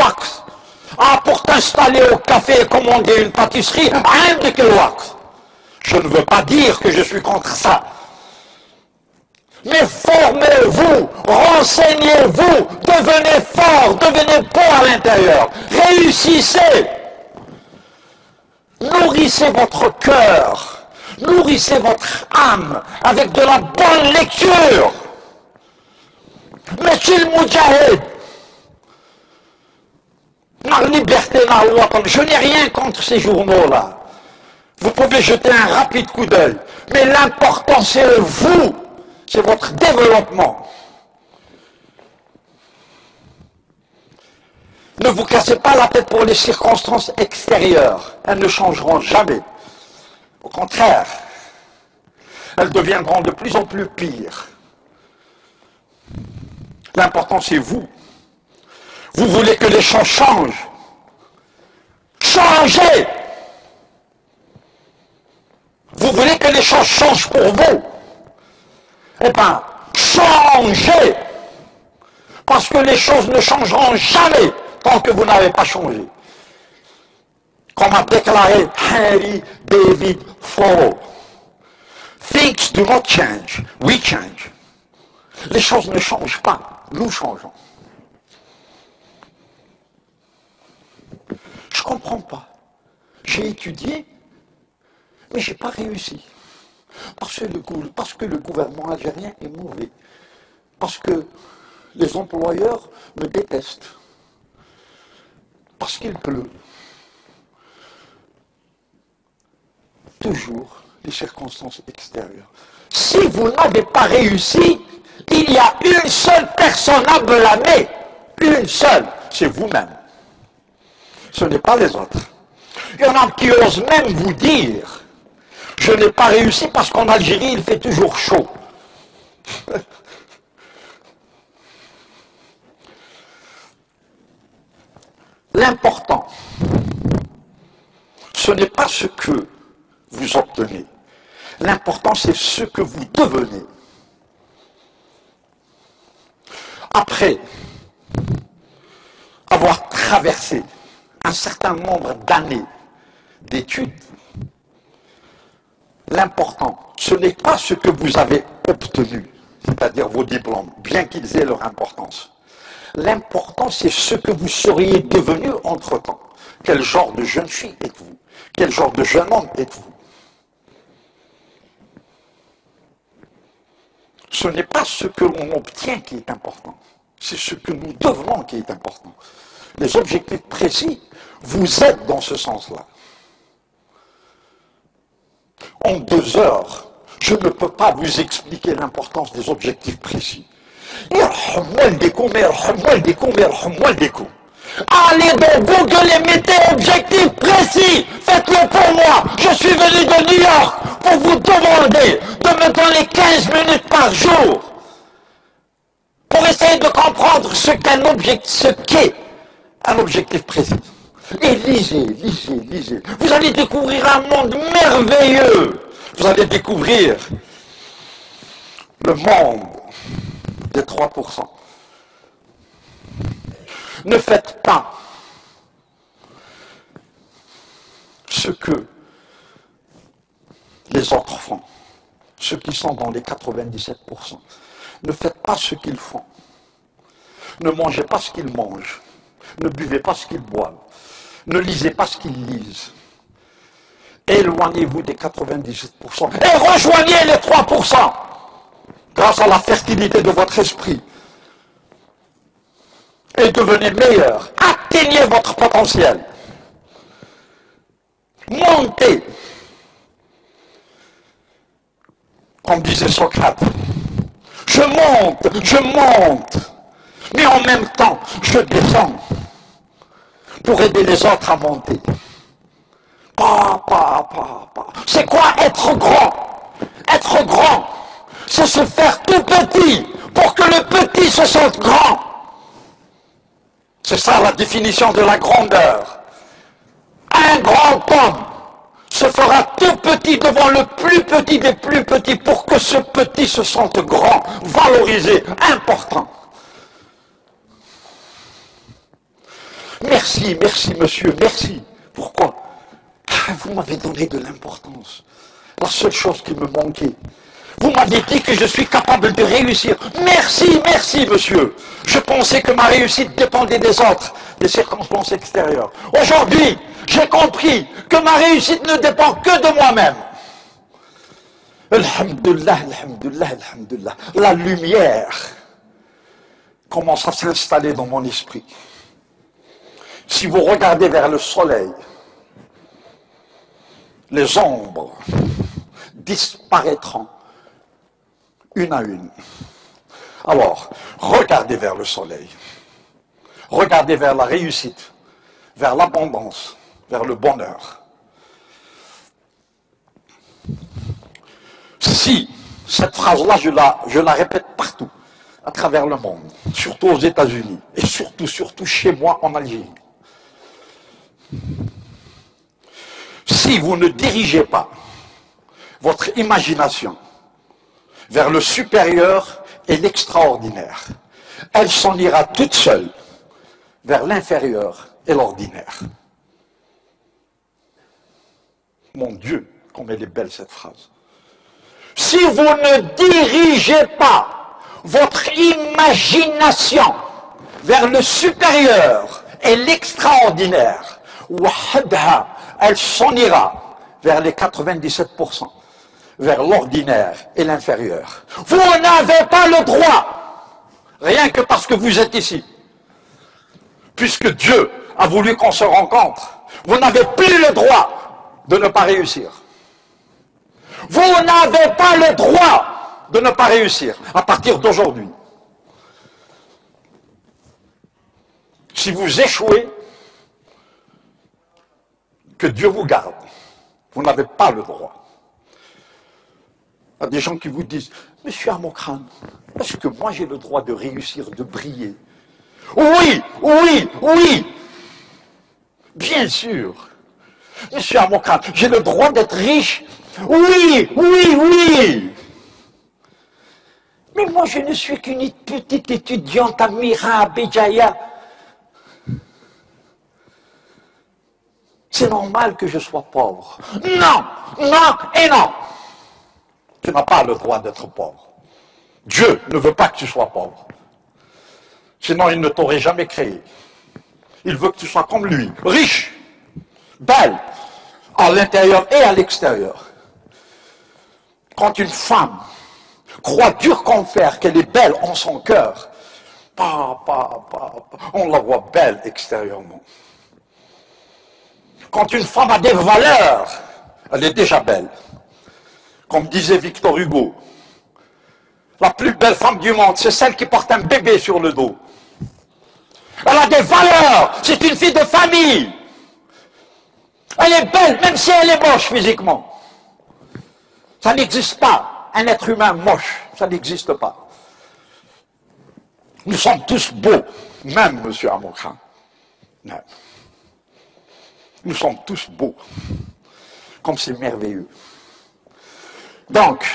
الوقت. Pour t'installer au café et commander une pâtisserie, عندك الوقت. Je ne veux pas dire que je suis contre ça. Mais formez-vous, renseignez-vous, devenez fort, devenez bon à l'intérieur, réussissez. Nourrissez votre cœur, nourrissez votre âme avec de la bonne lecture. Monsieur le Moudjahid, la liberté, je n'ai rien contre ces journaux-là. Vous pouvez jeter un rapide coup d'œil. Mais l'important, c'est vous. C'est votre développement. Ne vous cassez pas la tête pour les circonstances extérieures. Elles ne changeront jamais. Au contraire, elles deviendront de plus en plus pires. L'important, c'est vous. Vous voulez que les choses changent. Changez! Vous voulez que les choses changent pour vous? Eh bien, changez! Parce que les choses ne changeront jamais tant que vous n'avez pas changé. Comme a déclaré Henry David Thoreau. Things do not change, we change. Les choses ne changent pas, nous changeons. Je ne comprends pas. J'ai étudié, mais je n'ai pas réussi. Parce que le gouvernement algérien est mauvais. Parce que les employeurs me détestent. Parce qu'il pleut. Toujours les circonstances extérieures. Si vous n'avez pas réussi, il y a une seule personne à blâmer. Une seule. C'est vous-même. Ce n'est pas les autres. Il y en a qui osent même vous dire « Je n'ai pas réussi parce qu'en Algérie, il fait toujours chaud. » L'important, ce n'est pas ce que vous obtenez. L'important, c'est ce que vous devenez. Après avoir traversé un certain nombre d'années d'études, l'important, ce n'est pas ce que vous avez obtenu, c'est-à-dire vos diplômes, bien qu'ils aient leur importance. L'important, c'est ce que vous seriez devenu entre-temps. Quel genre de jeune fille êtes-vous? Quel genre de jeune homme êtes-vous? Ce n'est pas ce que l'on obtient qui est important, c'est ce que nous devenons qui est important. Les objectifs précis vous aident dans ce sens-là. En 2 heures, je ne peux pas vous expliquer l'importance des objectifs précis. Allez dans Google et mettez objectifs précis. Faites-le pour moi. Je suis venu de New York pour vous demander de me donner 15 minutes par jour pour essayer de comprendre ce qu'est un objectif précis. Et lisez, lisez, lisez. Vous allez découvrir un monde merveilleux. Vous allez découvrir le monde des 3%. Ne faites pas ce que les autres font, ceux qui sont dans les 97%. Ne faites pas ce qu'ils font. Ne mangez pas ce qu'ils mangent. Ne buvez pas ce qu'ils boivent. Ne lisez pas ce qu'ils lisent. Éloignez-vous des 97% et rejoignez les 3% grâce à la fertilité de votre esprit. Et devenez meilleur. Atteignez votre potentiel. Montez. Comme disait Socrate. Je monte. Mais en même temps, je descends pour aider les autres à monter. C'est quoi être grand? Être grand, c'est se faire tout petit pour que le petit se sente grand. C'est ça la définition de la grandeur. Un grand homme se fera tout petit devant le plus petit des plus petits pour que ce petit se sente grand, valorisé, important. Merci, merci monsieur, merci. Pourquoi? Vous m'avez donné de l'importance. La seule chose qui me manquait. Vous m'avez dit que je suis capable de réussir. Merci, merci monsieur. Je pensais que ma réussite dépendait des autres, des circonstances extérieures. Aujourd'hui, j'ai compris que ma réussite ne dépend que de moi-même. Alhamdulillah, alhamdulillah, alhamdulillah. La lumière commence à s'installer dans mon esprit. Si vous regardez vers le soleil, les ombres disparaîtront une à une. Alors, regardez vers le soleil. Regardez vers la réussite, vers l'abondance, vers le bonheur. Si, cette phrase-là, je la répète partout, à travers le monde, surtout aux États-Unis, et surtout chez moi en Algérie. Si vous ne dirigez pas votre imagination vers le supérieur et l'extraordinaire, elle s'en ira toute seule vers l'inférieur et l'ordinaire. Mon Dieu, comme elle est belle cette phrase. Si vous ne dirigez pas votre imagination vers le supérieur et l'extraordinaire, elle s'en ira vers les 97%, vers l'ordinaire et l'inférieur. Vous n'avez pas le droit, rien que parce que vous êtes ici, puisque Dieu a voulu qu'on se rencontre, vous n'avez plus le droit de ne pas réussir. Vous n'avez pas le droit de ne pas réussir à partir d'aujourd'hui. Si vous échouez, que Dieu vous garde. Vous n'avez pas le droit. Il y a des gens qui vous disent, Monsieur Amokran, est-ce que moi j'ai le droit de réussir, de briller? Oui, oui, oui. Bien sûr. Monsieur Amokran, j'ai le droit d'être riche. Oui, oui, oui. Mais moi je ne suis qu'une petite étudiante à Mira, à Béjaïa. C'est normal que je sois pauvre. Non, non et non. Tu n'as pas le droit d'être pauvre. Dieu ne veut pas que tu sois pauvre. Sinon, il ne t'aurait jamais créé. Il veut que tu sois comme lui, riche, belle, à l'intérieur et à l'extérieur. Quand une femme croit dur comme fer qu'elle est belle en son cœur, on la voit belle extérieurement. Quand une femme a des valeurs, elle est déjà belle. Comme disait Victor Hugo, la plus belle femme du monde, c'est celle qui porte un bébé sur le dos. Elle a des valeurs, c'est une fille de famille. Elle est belle, même si elle est moche physiquement. Ça n'existe pas, un être humain moche, ça n'existe pas. Nous sommes tous beaux, même M. Amokran. Nous sommes tous beaux, comme c'est merveilleux. Donc,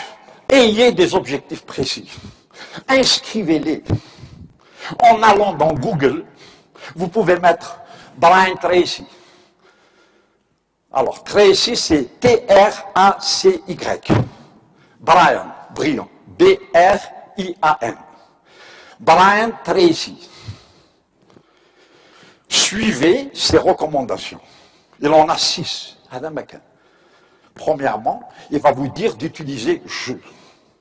ayez des objectifs précis. Inscrivez-les. En allant dans Google, vous pouvez mettre Brian Tracy. Alors, Tracy, c'est T-R-A-C-Y. Brian, brillant. B-R-I-A-N. Brian Tracy. Suivez ses recommandations. Il en a 6. Premièrement, il va vous dire d'utiliser je.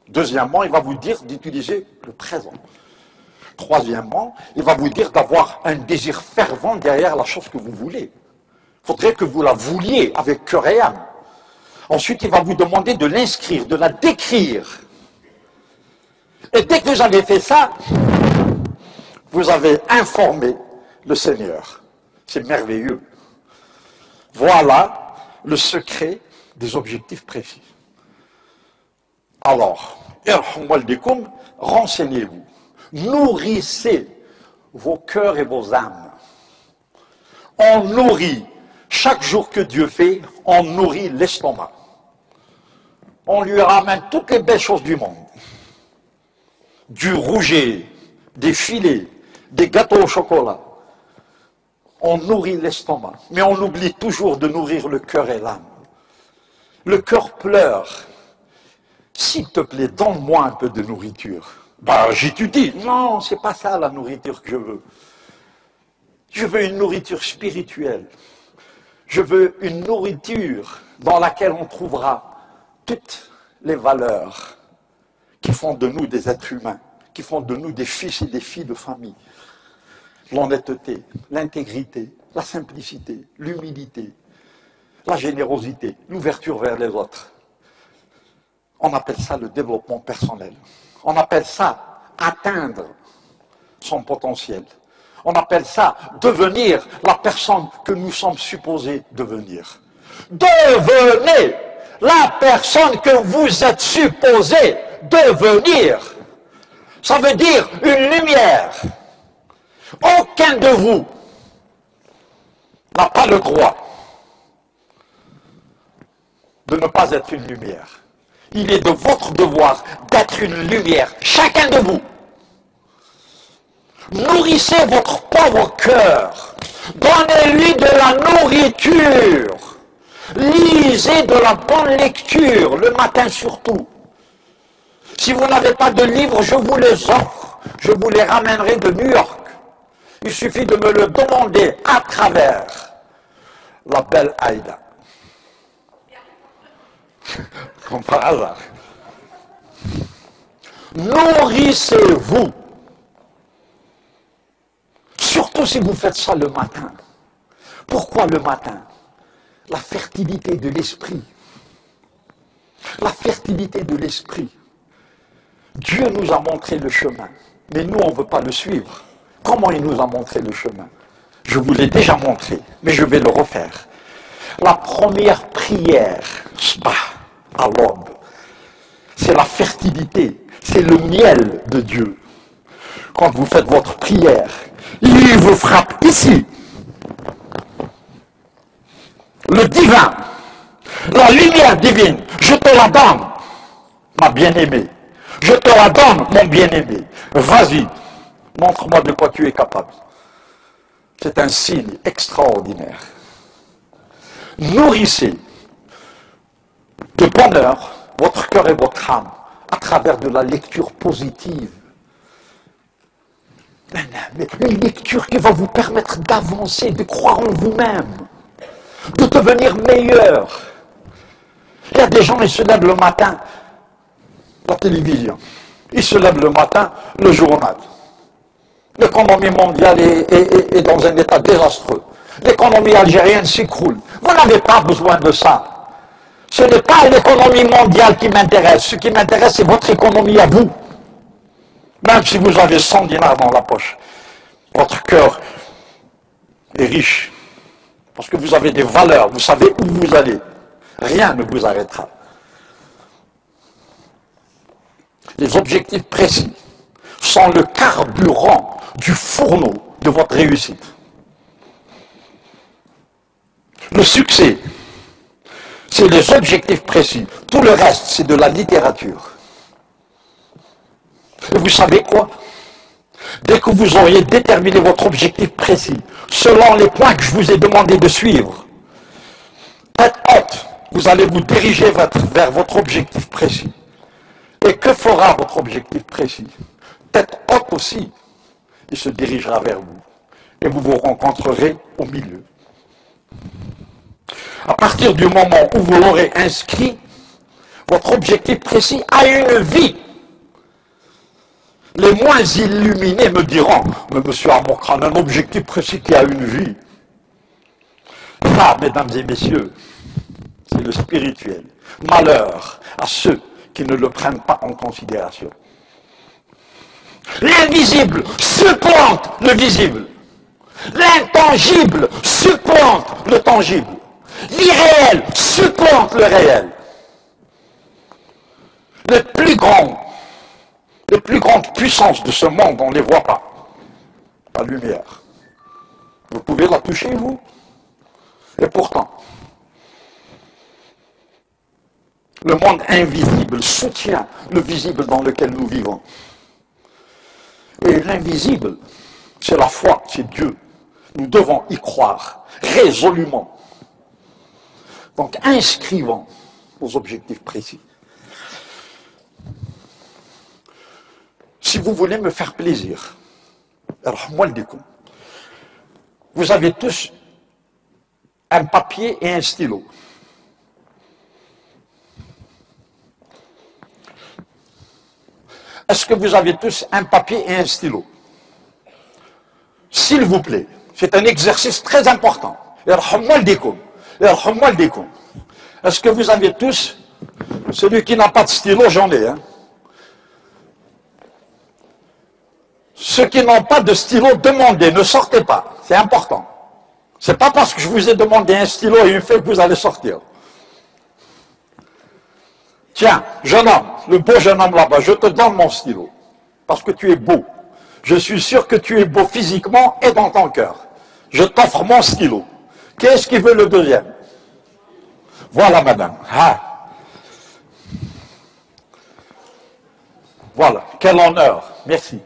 Deuxièmement, il va vous dire d'utiliser le présent. Troisièmement, il va vous dire d'avoir un désir fervent derrière la chose que vous voulez. Il faudrait que vous la vouliez avec cœur et âme. Ensuite, il va vous demander de l'inscrire, de la décrire. Et dès que vous avez fait ça, vous avez informé le Seigneur. C'est merveilleux. Voilà le secret des objectifs précis. Alors, renseignez-vous. Nourrissez vos cœurs et vos âmes. On nourrit, chaque jour que Dieu fait, on nourrit l'estomac. On lui ramène toutes les belles choses du monde. Du rouget, des filets, des gâteaux au chocolat. On nourrit l'estomac, mais on oublie toujours de nourrir le cœur et l'âme. Le cœur pleure. S'il te plaît, donne-moi un peu de nourriture. Ben, j'étudie. Non, c'est pas ça la nourriture que je veux. Je veux une nourriture spirituelle. Je veux une nourriture dans laquelle on trouvera toutes les valeurs qui font de nous des êtres humains, qui font de nous des fils et des filles de famille. L'honnêteté, l'intégrité, la simplicité, l'humilité, la générosité, l'ouverture vers les autres. On appelle ça le développement personnel. On appelle ça atteindre son potentiel. On appelle ça devenir la personne que nous sommes supposés devenir. Devenez la personne que vous êtes supposé devenir. Ça veut dire une lumière. Aucun de vous n'a pas le droit de ne pas être une lumière. Il est de votre devoir d'être une lumière, chacun de vous. Nourrissez votre pauvre cœur. Donnez-lui de la nourriture. Lisez de la bonne lecture, le matin surtout. Si vous n'avez pas de livres, je vous les offre. Je vous les ramènerai de New York. Il suffit de me le demander à travers la belle Aïda. Comme par hasard. Nourrissez-vous. Surtout si vous faites ça le matin. Pourquoi le matin? La fertilité de l'esprit. La fertilité de l'esprit. Dieu nous a montré le chemin, mais nous, on ne veut pas le suivre. Comment il nous a montré le chemin? Je vous l'ai déjà montré, mais je vais le refaire. La première prière, à l'aube, c'est la fertilité, c'est le miel de Dieu. Quand vous faites votre prière, il vous frappe ici. Le divin, la lumière divine, je te la donne, ma bien-aimée. Je te la donne, mon bien-aimé. Vas-y, montre-moi de quoi tu es capable. C'est un signe extraordinaire. Nourrissez de bonheur votre cœur et votre âme à travers de la lecture positive. Une lecture qui va vous permettre d'avancer, de croire en vous-même, de devenir meilleur. Il y a des gens qui se lèvent le matin, la télévision. Ils se lèvent le matin, le journal. L'économie mondiale est dans un état désastreux. L'économie algérienne s'écroule. Vous n'avez pas besoin de ça. Ce n'est pas l'économie mondiale qui m'intéresse. Ce qui m'intéresse, c'est votre économie à vous. Même si vous avez 100 dinars dans la poche, votre cœur est riche. Parce que vous avez des valeurs, vous savez où vous allez. Rien ne vous arrêtera. Les objectifs précis sont le carburant du fourneau de votre réussite. Le succès, c'est les objectifs précis. Tout le reste, c'est de la littérature. Et vous savez quoi? Dès que vous auriez déterminé votre objectif précis, selon les points que je vous ai demandé de suivre, tête haute, vous allez vous diriger vers votre objectif précis. Et que fera votre objectif précis? Tête haute aussi, il se dirigera vers vous. Et vous vous rencontrerez au milieu. À partir du moment où vous l'aurez inscrit, votre objectif précis a une vie. Les moins illuminés me diront, mais monsieur Amokran, un objectif précis qui a une vie. Ça, mesdames et messieurs, c'est le spirituel. Malheur à ceux qui ne le prennent pas en considération. L'invisible supplante le visible. L'intangible supplante le tangible. L'irréel supplante le réel. Les plus grandes puissances de ce monde, on ne les voit pas. La lumière. Vous pouvez la toucher, vous? Et pourtant, le monde invisible soutient le visible dans lequel nous vivons. Et l'invisible, c'est la foi, c'est Dieu. Nous devons y croire résolument. Donc, inscrivons nos objectifs précis. Si vous voulez me faire plaisir, vous avez tous un papier et un stylo. Est-ce que vous avez tous un papier et un stylo? S'il vous plaît, c'est un exercice très important. Est-ce que vous avez tous, celui qui n'a pas de stylo, j'en ai, hein? Ceux qui n'ont pas de stylo, demandez, ne sortez pas, c'est important. C'est pas parce que je vous ai demandé un stylo et une feuille que vous allez sortir. Tiens, jeune homme, le beau jeune homme là-bas, je te donne mon stylo, parce que tu es beau. Je suis sûr que tu es beau physiquement et dans ton cœur. Je t'offre mon stylo. Qu'est-ce qui veut le deuxième? Voilà, madame. Ah. Voilà, quel honneur. Merci.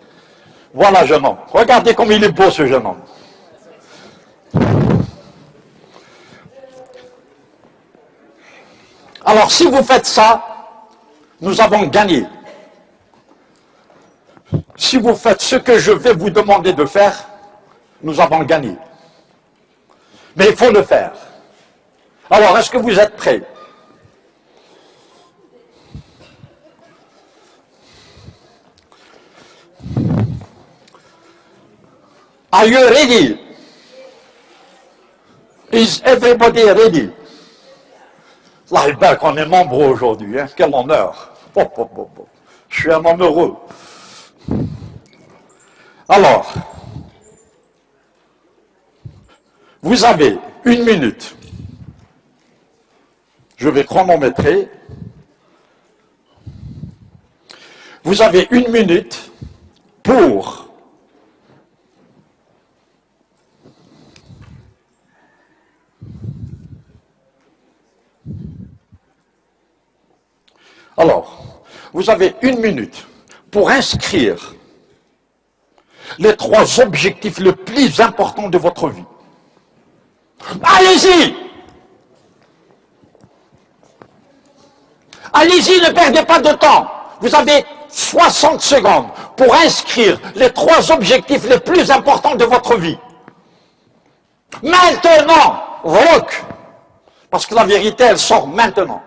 Voilà, jeune homme. Regardez comme il est beau, ce jeune homme. Alors, si vous faites ça, nous avons gagné. Si vous faites ce que je vais vous demander de faire, nous avons gagné. Mais il faut le faire. Alors, est-ce que vous êtes prêts? Are you ready? Is everybody ready? Là, il ben qu'on est nombreux aujourd'hui, hein? Quel honneur. Je suis un homme heureux. Alors, vous avez 1 minute. Je vais chronométrer. Vous avez 1 minute pour alors, vous avez 1 minute pour inscrire les 3 objectifs les plus importants de votre vie. Allez-y! Allez-y, ne perdez pas de temps. Vous avez 60 secondes pour inscrire les 3 objectifs les plus importants de votre vie. Maintenant, rock! Parce que la vérité, elle sort maintenant.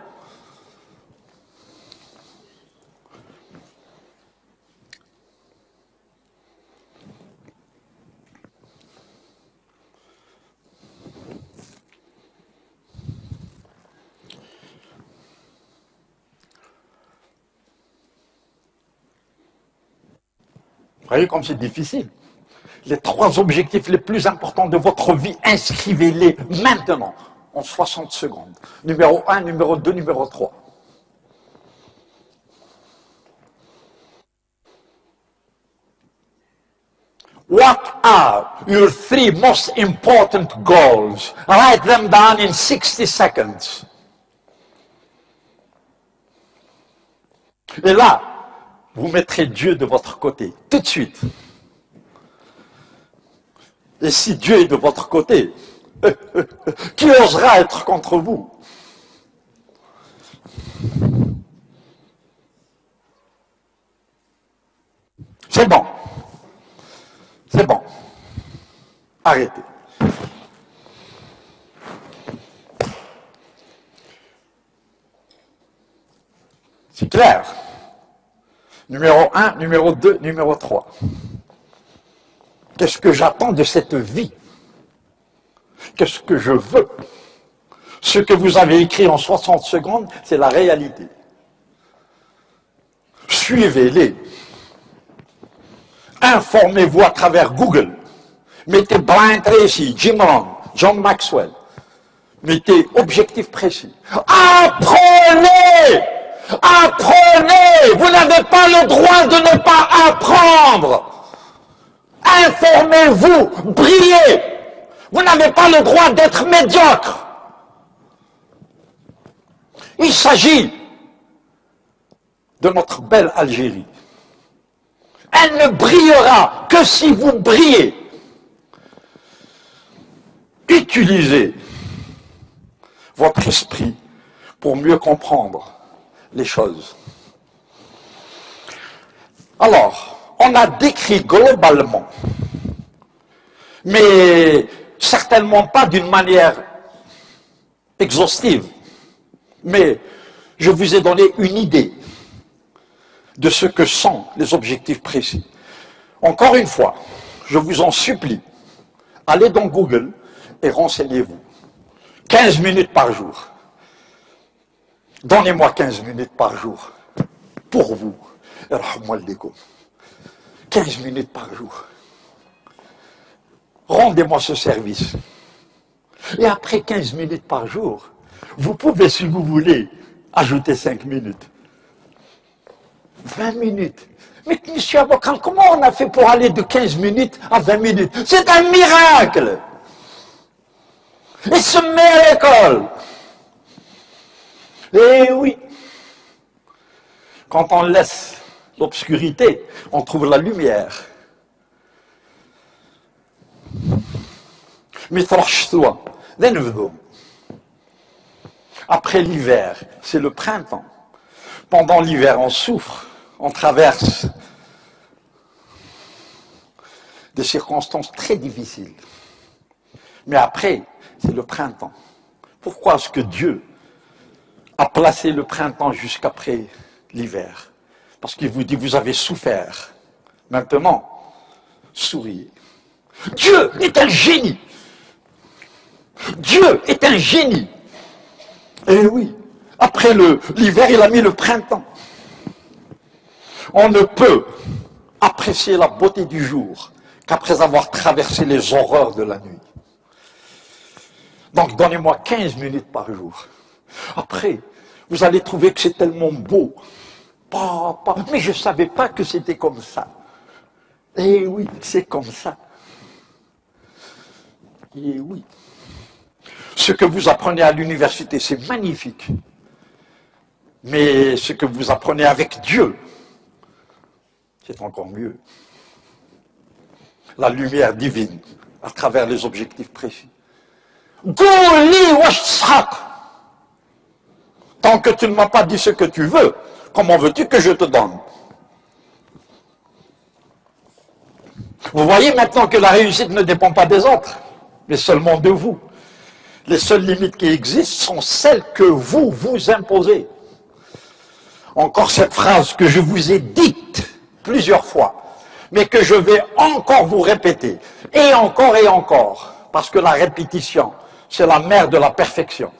Vous voyez comme c'est difficile. Les 3 objectifs les plus importants de votre vie, inscrivez-les maintenant, en 60 secondes. Numéro 1, numéro 2, numéro 3. What are your 3 most important goals? Write them down in 60 seconds. Et là, vous mettrez Dieu de votre côté, tout de suite. Et si Dieu est de votre côté, qui osera être contre vous? C'est bon. C'est bon. Arrêtez. C'est clair. Numéro 1, numéro 2, numéro 3. Qu'est-ce que j'attends de cette vie? Qu'est-ce que je veux? Ce que vous avez écrit en 60 secondes, c'est la réalité. Suivez-les. Informez-vous à travers Google. Mettez Brian Tracy, Jim Rohn, John Maxwell. Mettez objectif précis. Apprenez! Apprenez! Vous n'avez pas le droit de ne pas apprendre. Informez-vous, brillez. Vous n'avez pas le droit d'être médiocre. Il s'agit de notre belle Algérie. Elle ne brillera que si vous brillez. Utilisez votre esprit pour mieux comprendre les choses. Alors, on a décrit globalement, mais certainement pas d'une manière exhaustive, mais je vous ai donné une idée de ce que sont les objectifs précis. Encore une fois, je vous en supplie, allez dans Google et renseignez-vous. 15 minutes par jour. Donnez-moi 15 minutes par jour pour vous. 15 minutes par jour. Rendez-moi ce service. Et après 15 minutes par jour, vous pouvez, si vous voulez, ajouter 5 minutes. 20 minutes. Mais monsieur avocat, comment on a fait pour aller de 15 minutes à 20 minutes? C'est un miracle. Et se met à l'école. Eh oui. Quand on laisse l'obscurité, on trouve la lumière. Après l'hiver, c'est le printemps. Pendant l'hiver, on souffre, on traverse des circonstances très difficiles. Mais après, c'est le printemps. Pourquoi est-ce que Dieu a placé le printemps jusqu'après l'hiver? Parce qu'il vous dit, vous avez souffert. Maintenant, souriez. Dieu est un génie. Dieu est un génie. Eh oui, après l'hiver, il a mis le printemps. On ne peut apprécier la beauté du jour qu'après avoir traversé les horreurs de la nuit. Donc, donnez-moi 15 minutes par jour. Après, vous allez trouver que c'est tellement beau. Mais je ne savais pas que c'était comme ça. Eh oui, c'est comme ça. Eh oui. Ce que vous apprenez à l'université, c'est magnifique. Mais ce que vous apprenez avec Dieu, c'est encore mieux. La lumière divine, à travers les objectifs précis. Tant que tu ne m'as pas dit ce que tu veux, comment veux-tu que je te donne? Vous voyez maintenant que la réussite ne dépend pas des autres, mais seulement de vous. Les seules limites qui existent sont celles que vous vous imposez. Encore cette phrase que je vous ai dite plusieurs fois, mais que je vais encore vous répéter, et encore, parce que la répétition, c'est la mère de la perfection.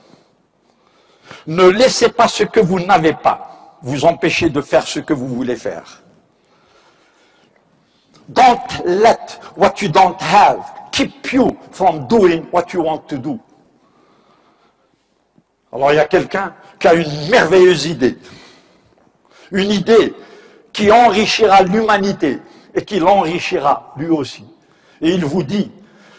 Ne laissez pas ce que vous n'avez pas vous empêcher de faire ce que vous voulez faire. Don't let what you don't have keep you from doing what you want to do. Alors il y a quelqu'un qui a une merveilleuse idée. Une idée qui enrichira l'humanité et qui l'enrichira lui aussi. Et il vous dit,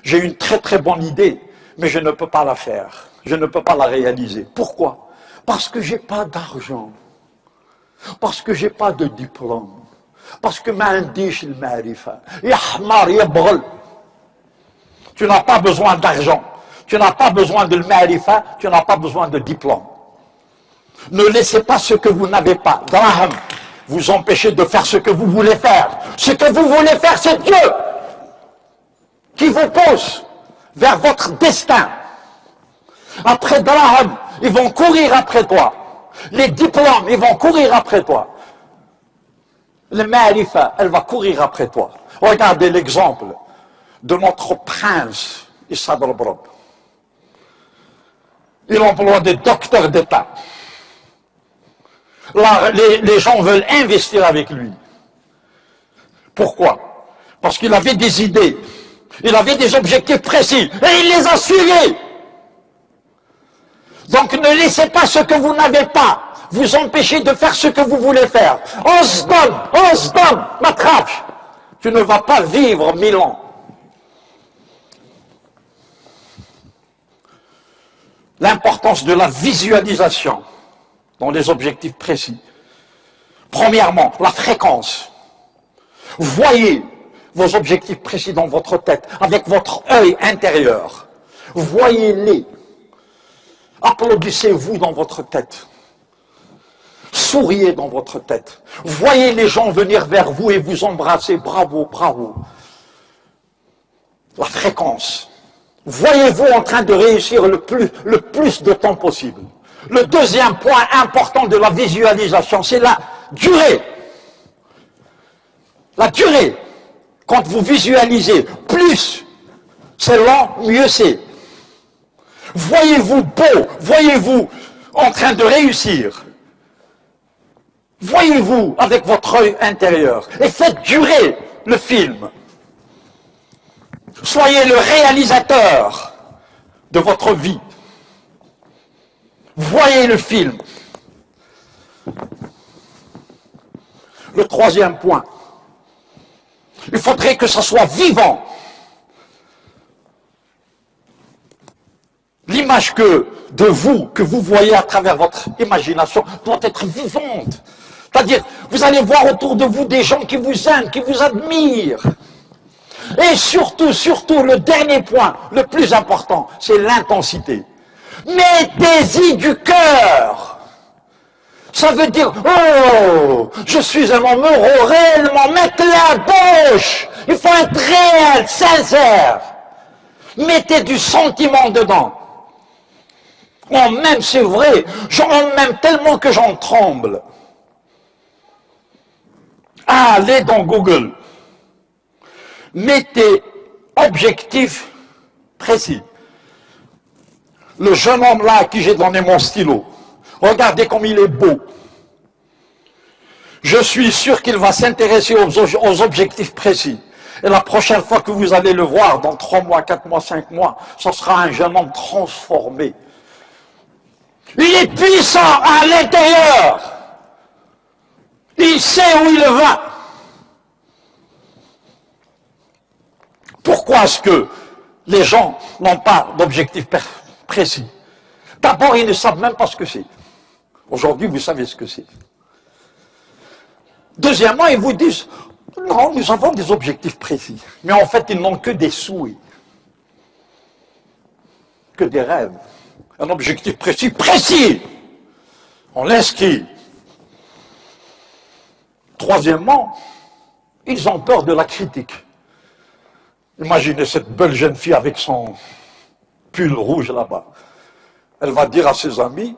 j'ai une très très bonne idée, mais je ne peux pas la faire. Je ne peux pas la réaliser. Pourquoi? Parce que je n'ai pas d'argent. Parce que je n'ai pas de diplôme. Parce que tu n'as pas besoin d'argent. Tu n'as pas besoin de l'ma'rifa, tu n'as pas besoin de diplôme. Ne laissez pas ce que vous n'avez pas, draham, vous empêcher de faire ce que vous voulez faire. Ce que vous voulez faire, c'est Dieu qui vous pousse vers votre destin. Après draham, ils vont courir après toi. Les diplômes, ils vont courir après toi. Le ma'rifa, elle va courir après toi. Regardez l'exemple de notre prince, Issa Dalbrab. Il emploie des docteurs d'État. Là, les gens veulent investir avec lui. Pourquoi? Parce qu'il avait des idées. Il avait des objectifs précis. Et il les a suivis. Donc ne laissez pas ce que vous n'avez pas vous empêcher de faire ce que vous voulez faire. On se donne, matraf. Tu ne vas pas vivre 1000 ans. L'importance de la visualisation dans les objectifs précis. Premièrement, la fréquence. Voyez vos objectifs précis dans votre tête, avec votre œil intérieur. Voyez-les. Applaudissez-vous dans votre tête. Souriez dans votre tête. Voyez les gens venir vers vous et vous embrasser. Bravo, bravo. La fréquence. Voyez-vous en train de réussir le plus de temps possible. Le deuxième point important de la visualisation, c'est la durée. La durée. Quand vous visualisez, plus c'est lent, mieux c'est. Voyez-vous beau, voyez-vous en train de réussir. Voyez-vous avec votre œil intérieur et faites durer le film. Soyez le réalisateur de votre vie. Voyez le film. Le troisième point, il faudrait que ça soit vivant. L'image de vous, que vous voyez à travers votre imagination, doit être vivante. C'est-à-dire, vous allez voir autour de vous des gens qui vous aiment, qui vous admirent. Et surtout, le dernier point, le plus important, c'est l'intensité. Mettez-y du cœur. Ça veut dire, oh, je suis un homme heureux, réellement, mettez la bouche. Il faut être réel, sincère. Mettez du sentiment dedans. Oh, même c'est vrai, j'en m'aime tellement que j'en tremble. Allez dans Google. Mettez objectif précis. Le jeune homme là à qui j'ai donné mon stylo, regardez comme il est beau. Je suis sûr qu'il va s'intéresser aux objectifs précis. Et la prochaine fois que vous allez le voir, dans 3 mois, 4 mois, 5 mois, ce sera un jeune homme transformé. Il est puissant à l'intérieur. Il sait où il va. Pourquoi est-ce que les gens n'ont pas d'objectif précis? D'abord, ils ne savent même pas ce que c'est. Aujourd'hui, vous savez ce que c'est. Deuxièmement, ils vous disent, non, nous avons des objectifs précis. Mais en fait, ils n'ont que des souhaits. Que des rêves. Un objectif précis. On l'inscrit. Troisièmement, ils ont peur de la critique. Imaginez cette belle jeune fille avec son pull rouge là-bas. Elle va dire à ses amis,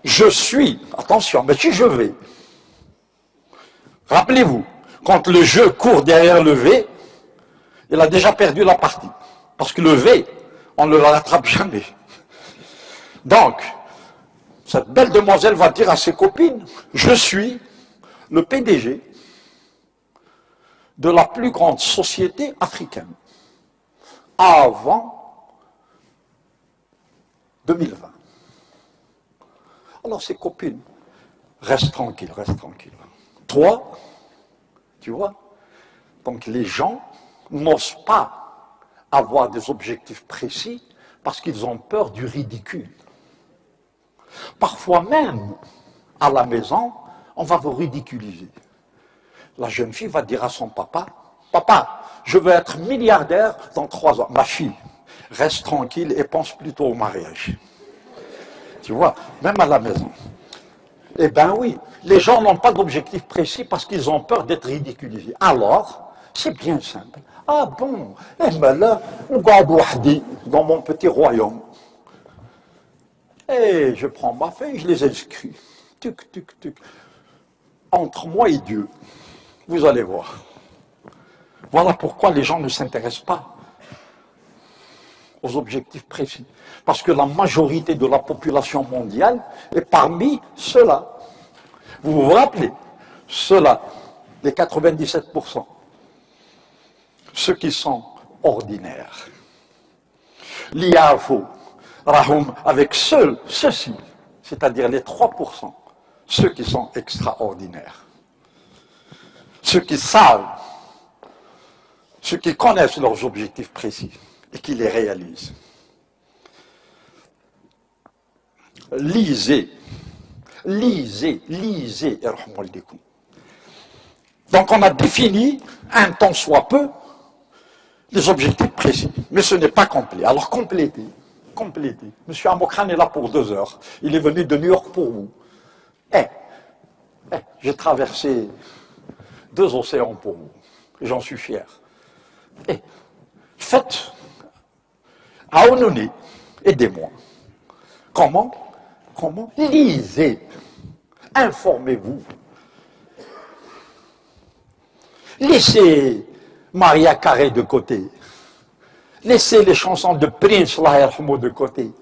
je suis, attention, mais si je vais. Rappelez-vous, quand le jeu court derrière le V, il a déjà perdu la partie. Parce que le V, on ne le rattrape jamais. Donc, cette belle demoiselle va dire à ses copines, je suis le PDG de la plus grande société africaine avant 2020. Alors ses copines, reste tranquille. Toi, tu vois, donc les gens n'osent pas avoir des objectifs précis parce qu'ils ont peur du ridicule. Parfois même, à la maison, on va vous ridiculiser. La jeune fille va dire à son papa, « Papa, je veux être milliardaire dans 3 ans. » Ma fille, reste tranquille et pense plutôt au mariage. Tu vois, même à la maison. Eh bien oui, les gens n'ont pas d'objectif précis parce qu'ils ont peur d'être ridiculisés. Alors, c'est bien simple. Ah bon, eh bien là, je garde wahdi dans mon petit royaume. Et je prends ma feuille, je les inscris. Tuc, tuc, tuc. Entre moi et Dieu. Vous allez voir. Voilà pourquoi les gens ne s'intéressent pas aux objectifs précis. Parce que la majorité de la population mondiale est parmi ceux-là. Vous vous rappelez? Ceux-là, les 97%. Ceux qui sont ordinaires. L'IAFO, Rahum, avec ceux-ci, c'est-à-dire les 3%, ceux qui sont extraordinaires. Ceux qui savent, ceux qui connaissent leurs objectifs précis et qui les réalisent. Lisez. Donc on a défini, un tant soit peu, Les objectifs précis, mais ce n'est pas complet. Alors complétez, complétez. Monsieur Amokhan est là pour 2 heures. Il est venu de New York pour vous. J'ai traversé 2 océans pour vous. J'en suis fier. Faites, Aounouni, aidez-moi. Comment? Comment? Lisez. Informez-vous. Laissez Maria Carey de côté. Laissez les chansons de Prince, Allah yarhamou, de côté.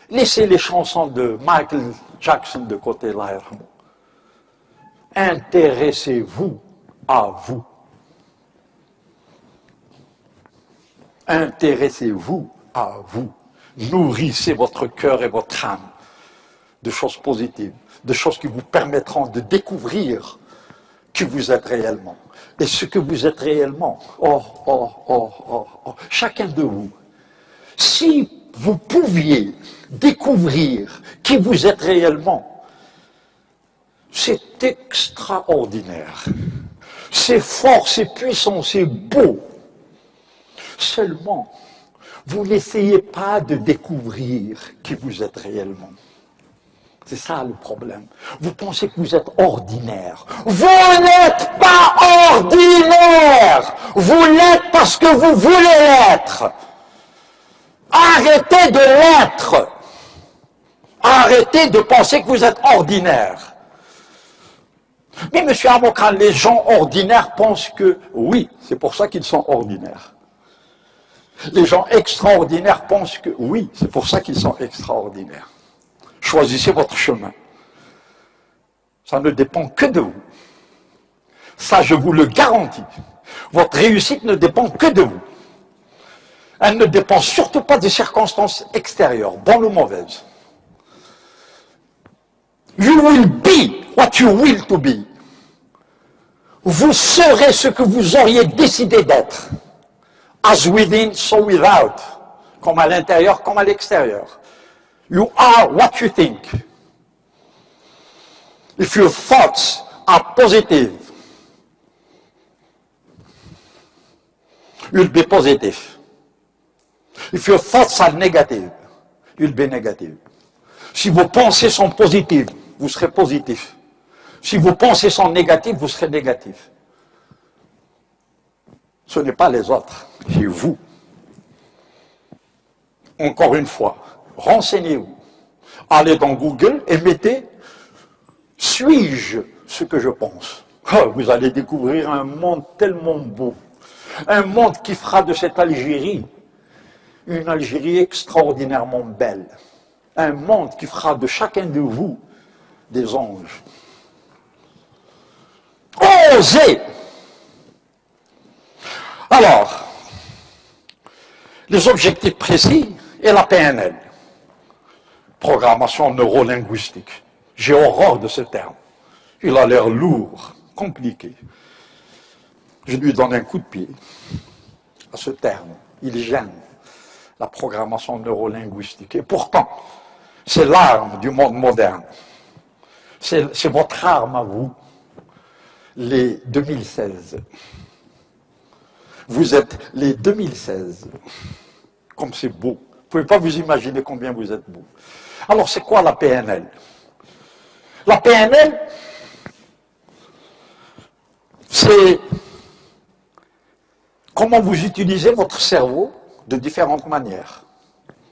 Laissez les chansons de Michael Jackson de côté, Allah yarhamou. Intéressez-vous à vous. Intéressez-vous à vous. Nourrissez votre cœur et votre âme de choses positives, de choses qui vous permettront de découvrir qui vous êtes réellement. Et ce que vous êtes réellement, chacun de vous, si vous pouviez découvrir qui vous êtes réellement, c'est extraordinaire. C'est fort, c'est puissant, c'est beau. Seulement, vous n'essayez pas de découvrir qui vous êtes réellement. C'est ça le problème. Vous pensez que vous êtes ordinaire. Vous n'êtes pas ordinaire. Vous l'êtes parce que vous voulez l'être. Arrêtez de l'être. Arrêtez de penser que vous êtes ordinaire. Mais monsieur Amokhan, les gens ordinaires pensent que oui, c'est pour ça qu'ils sont ordinaires. Les gens extraordinaires pensent que oui, c'est pour ça qu'ils sont extraordinaires. Choisissez votre chemin. Ça ne dépend que de vous. Ça, je vous le garantis. Votre réussite ne dépend que de vous. Elle ne dépend surtout pas des circonstances extérieures, bonnes ou mauvaises. You will be what you will to be. Vous serez ce que vous auriez décidé d'être. As within, so without. Comme à l'intérieur, comme à l'extérieur. You are what you think. If your thoughts are positive, you'll be positive. If your thoughts are negative, you'll be negative. Si vos pensées sont positives, vous serez positif. Si vos pensées sont négatives, vous serez négatif. Ce n'est pas les autres, c'est vous. Encore une fois, renseignez-vous. Allez dans Google et mettez « Suis-je ce que je pense ?» Vous allez découvrir un monde tellement beau. Un monde qui fera de cette Algérie une Algérie extraordinairement belle. Un monde qui fera de chacun de vous des anges. Osez! Alors, les objectifs précis et la PNL. Programmation neurolinguistique. J'ai horreur de ce terme. Il a l'air lourd, compliqué. Je lui donne un coup de pied à ce terme. Il gêne la programmation neurolinguistique. Et pourtant, c'est l'arme du monde moderne. C'est votre arme à vous, les 2016. Vous êtes les 2016. Comme c'est beau. Vous ne pouvez pas vous imaginer combien vous êtes beau. Alors, c'est quoi la PNL? La PNL, c'est comment vous utilisez votre cerveau de différentes manières.